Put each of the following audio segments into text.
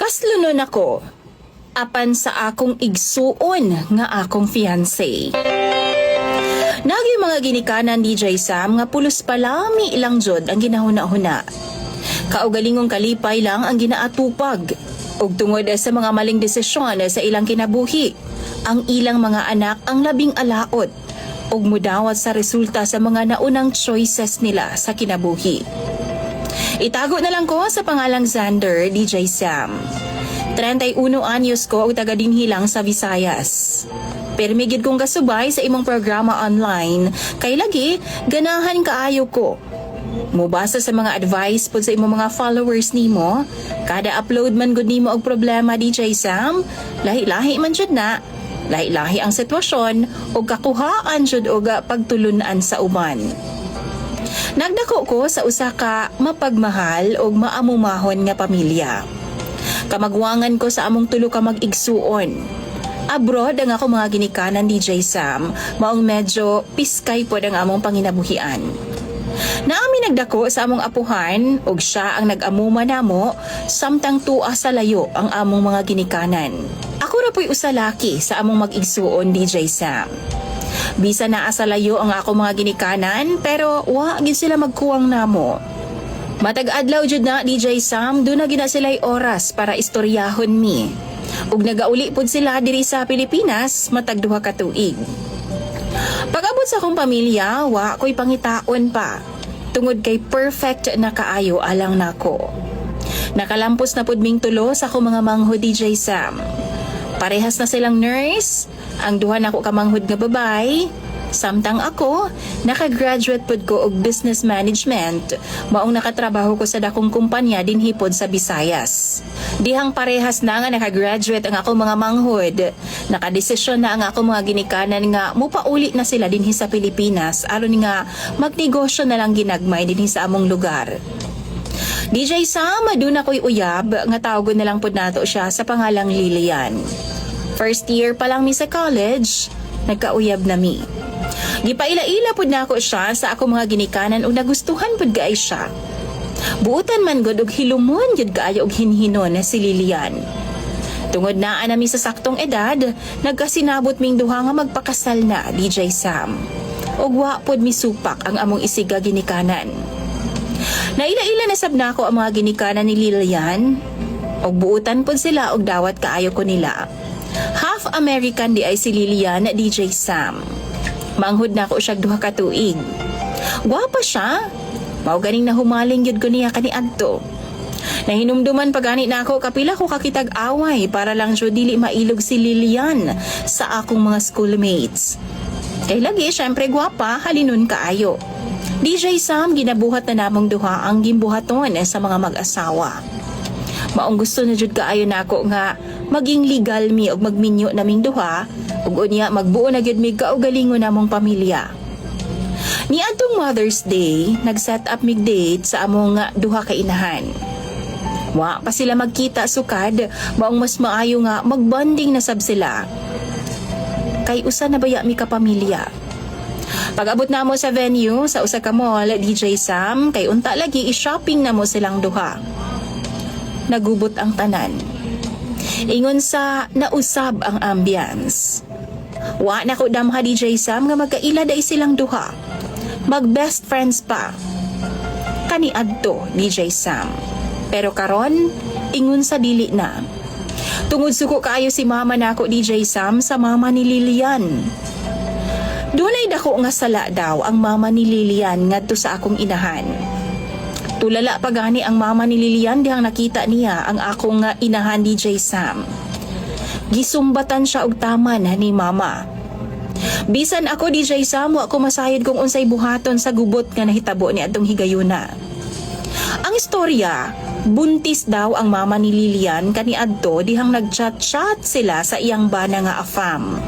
Kaslunon ako, apan sa akong igsuon nga akong fiancé. Nagi mga ginikanan DJ Sam nga pulos palami ilang jud ang ginahuna-huna. Kaugalingong kalipay lang ang ginaatupag. Ug tungod sa mga maling desisyon sa ilang kinabuhi, ang ilang mga anak ang labing alaot ug mudawat sa resulta sa mga naunang choices nila sa kinabuhi. Itago na lang ko sa pangalang Xander, DJ Sam. 31 anyos ko ug taga dinhi lang sa Visayas. Permigid kong kasubay sa imong programa online, kay lagi ganahan kaayo ko. Mubasa sa mga advice pud sa imong mga followers nimo, kada upload man gud nimo og problema DJ Sam, lahi-lahi man jud na. Lahi-lahi ang sitwasyon ug kakuhaan jud og pagtulunan sa uban. Nagdako ko sa usa ka mapagmahal ug maamumahon nga pamilya. Kamagwangan ko sa among tulo ka mag-igsuon. Abroad ang ako mga ginikanan DJ Sam, maong medyo piskay pod ang among panginabuhian. Naami nagdako sa among apuhan ug siya ang nag-amuma namo samtang tua sa layo ang among mga ginikanan. Ako ra po'y usalaki sa among mag-igsuon DJ Sam. Bisa naa sa layo ang ako mga ginikanan pero wa gid sila magkuwang namo. Matag adlaw jud na DJ Sam, do na gina sila'y oras para istoryahon mi. Ug nagauli pod sila diri sa Pilipinas matag duha ka tuig. Pag-abot sa akong pamilya, wa ko'y pangitaon pa. Tungod kay perfect na kaayo alang nako. Nakalampos na pod ming tulo sa akong mga mangho DJ Sam. Parehas na silang nurse, ang duha nako ka manghod nga babay. Samtang ako, nakagraduate pod ko og business management, maong nakatrabaho ko sa dakong kumpanya dinhi pod sa Visayas. Dihang parehas na nga nakagraduate ang akong mga manghod, nakadesisyon na ang akong mga ginikanan nga mupauli na sila dinhi sa Pilipinas aron nga magnegosyo na lang ginagmay dinhi sa among lugar. DJ Sam, aduna ko'y uyab nga tawgon na lang pod nato siya sa pangalang Lilian. First year pa lang mi sa college, nagkauyab na mi. Gipaila-ila pod nako siya sa ako mga ginikanan ug nagustuhan pod gaay siya. Buotan man gud og hilumon jud kaayo og hinhinon na si Lilian. Tungod naa nami sa saktong edad, nagkasinabot ming duha nga magpakasal na DJ Sam. Ug wa pod misupak ang among isiga ginikanan. Naila-ila na sab nako ang mga ginikanan ni Lilian ug buotan pod sila og dawat kaayo ko nila. Half American di ay si Lilian na DJ Sam. Manghud na ako siya duha ka tuig. Gwapa siya. Mao ganing nahumaling yun ko niya kaniadto. Nahinumduman pagani na ako kapila ko kakitag away para lang siya dili mailog si Lilian sa akong mga schoolmates. Kay lagi syempre gwapa halinon kaayo. DJ Sam ginabuhat na namong duha ang gimbuhaton sa mga mag-asawa. Maong gusto na jud kaayo nako nga maging legal mi og magminyo naming duha ug unya magbuo na gyud mi kaugalingon namong pamilya. Niadtong Mother's Day, nag-set up mig date sa among duha ka inahan. Wa pa sila magkita sukad, maong mas maayo nga magbonding na sab sila. Kay usa na baya mi ka pamilya. Pag-abot namo sa venue sa usa ka mall, DJ Sam, kay unta lagi i-shopping namo silang duha. Nagubot ang tanan. Ingon sa nausab ang ambience. Wa na ko damha DJ Sam nga magkaila day silang duha. Mag-best friends pa. Kaniadto DJ Sam. Pero karon, ingon sa dili na. Tungod suko kaayo si mama nako DJ Sam sa mama ni Lilian. Dunay dako nga sala daw ang mama ni Lilian ngadto sa akong inahan. Tulala pa gani ang mama ni Lilian dihang nakita niya ang akong inahan DJ Sam. Gisumbatan siya og taman ni mama. Bisan ako DJ Sam, wa ko masayod kung unsay buhaton sa gubot nga nahitabo ni adtong higayuna. Ang istorya, buntis daw ang mama ni Lilian kaniadto dihang nagchat-chat sila sa iyang bana nga afam.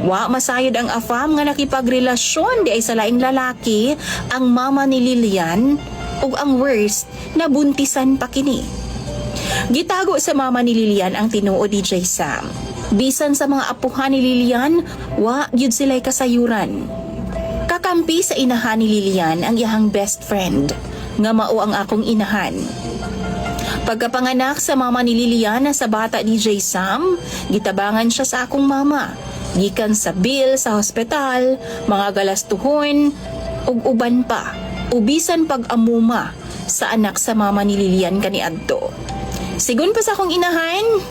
Wa masayod ang afam nga nakipagrelasyon di ay sa laing lalaki ang mama ni Lilian ug ang worst, nabuntisan pa kini. Gitago sa mama ni Lilian ang tinuod DJ Sam. Bisan sa mga apuhan ni Lilian, wa gyud sila'y kasayuran. Kakampi sa inahan ni Lilian ang iyang best friend, nga mao ang akong inahan. Pagkapanganak sa mama ni Liliana sa bata DJ Sam, gitabangan siya sa akong mama. Gikan sa bill sa hospital, mga galastuhon, ug uban pa. Ubisan pag-amuma sa anak sa mama ni Lilian kaniadto. Sigun pa sa akong inahan,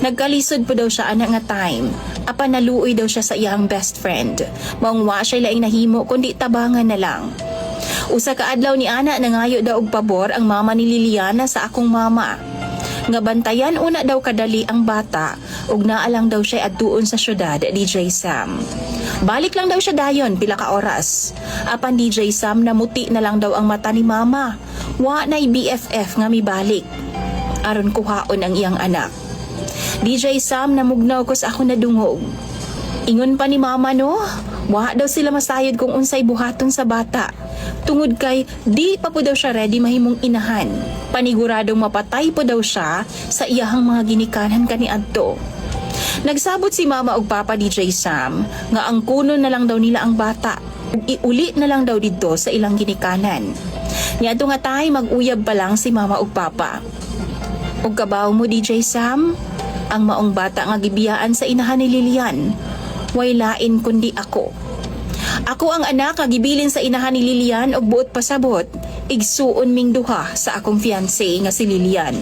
nagkalisod po daw siya anak nga time. Apan naluoy daw siya sa iyang best friend. Maong wa siya laing nahimo kundi tabangan na lang. Usa ka adlaw ni ana nangayo daw og pabor ang mama ni Liliana sa akong mama. Nga bantayan una daw kadali ang bata ug naalang daw siya adtuon sa syudad, DJ Sam. Balik lang daw siya dayon pila ka oras. Apan DJ Sam namuti na lang daw ang mata ni mama. Wa nay BFF nga mibalik. Aron kuhaon ang iyang anak. DJ Sam namugnaw ko sa ako na dungog. Ingon pa ni mama no, wa daw sila masayod kung unsay buhaton sa bata. Tungod kay di pa po daw siya ready mahimong inahan. Paniguradong mapatay po daw siya sa iyahang mga ginikanan kaniadto. Nagsabot si mama ug papa DJ Sam nga ang kuno na lang daw nila ang bata ug iuli na lang daw didto sa ilang ginikanan. Niadto nga tay mag-uyab pa lang si mama ug papa. Ug kabaw mo DJ Sam, ang maong bata nga gibiyaan sa inahan ni Lilian, way lain kundi ako. Ako ang anak nga gibilin sa inahan ni Lilian og buot pasabot, igsuon ming duha sa akong fiancé nga si Lilian.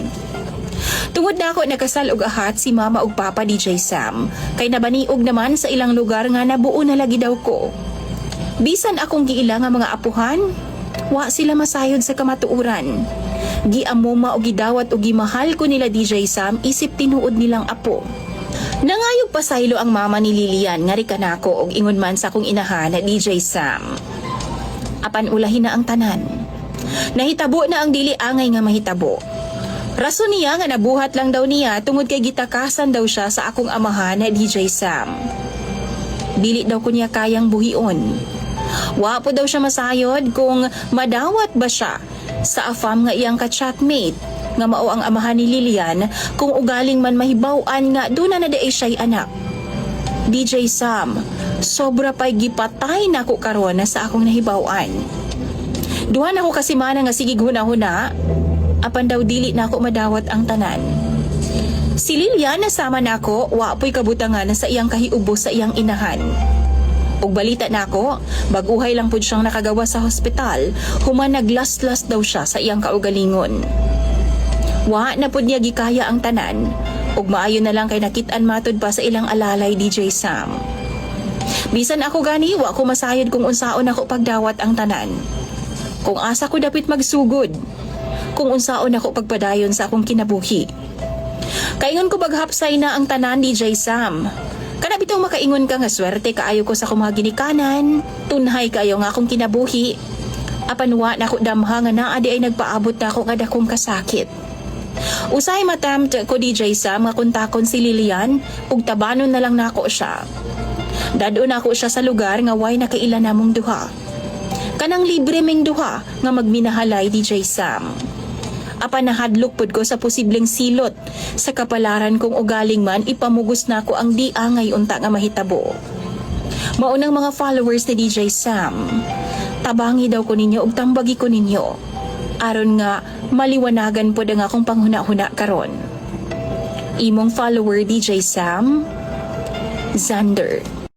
Tungod na ako nakasal og ahat si mama ug papa DJ Sam, kay nabaniog naman sa ilang lugar nga nabuo na lagi daw ko. Bisan akong giila nga mga apuhan, wa sila masayod sa kamatuuran. Giamuma o gidawat o gimahal ko nila DJ Sam isip tinuod nilang apo. Nangayog pasaylo ang mama ni Lilian nga rikanako og ingon man sa akong inahan na DJ Sam. Apan ulahin na ang tanan. Nahitabo na ang dili angay nga mahitabo. Rason niya nga nabuhat lang daw niya tungod kay gitakasan daw siya sa akong amahan na DJ Sam. Dili daw ko niya kayang buhion. Wa po daw siya masayod kung madawat ba siya sa afam nga iyang ka-chatmate nga mao ang amahan ni Lilian kung ugaling man mahibaw-an nga doon na daay siya'y anak. DJ Sam, sobra pa'y gipatay na ako karon na sa akong nahibaw-an. Duha na ako kasi mana nga sige huna-huna, apan daw dili na ako madawat ang tanan. Si Lilian nasama na ako, wa po'y kabutangan sa iyang kahiubo sa iyang inahan. Ug balita na ako, baguhay lang pud siyang nakagawa sa hospital, human naglas-las daw siya sa iyang kaugalingon. Wa na pud niya gikaya ang tanan, ug maayo na lang kay nakit-an matod pa sa ilang alalay DJ Sam. Bisan ako gani, wa ko masayod kung unsaon ako pagdawat ang tanan. Kung asa ko dapit magsugod, kung unsaon ako pagpadayon sa akong kinabuhi. Kaingon ko baghapsay na ang tanan DJ Sam. Kana bitong makaingon ka nga swerte kaayo ko sa akong mga ginikanan, tunhay kayo nga akong kinabuhi. Apan wa na ko damha nga naa di ay nagpaabot na ako nga dakong kasakit. Usay matampt ko DJ Sam nga kontakon si Lilian ug tabanon na lang nako siya. Dadon ako siya sa lugar nga way nakaila namong duha. Kanang libre ming duha nga magminahalay DJ Sam. Apan nahadlok pud ko sa posibleng silot sa kapalaran kung ugaling man ipamugos na ko ang di angay unta nga mahitabo. Maunang mga followers ni DJ Sam, tabangi daw ko ninyo ug tambagi ko ninyo aron nga maliwanagan pud ang akong panghuna-huna karon. Imong follower DJ Sam, Xander.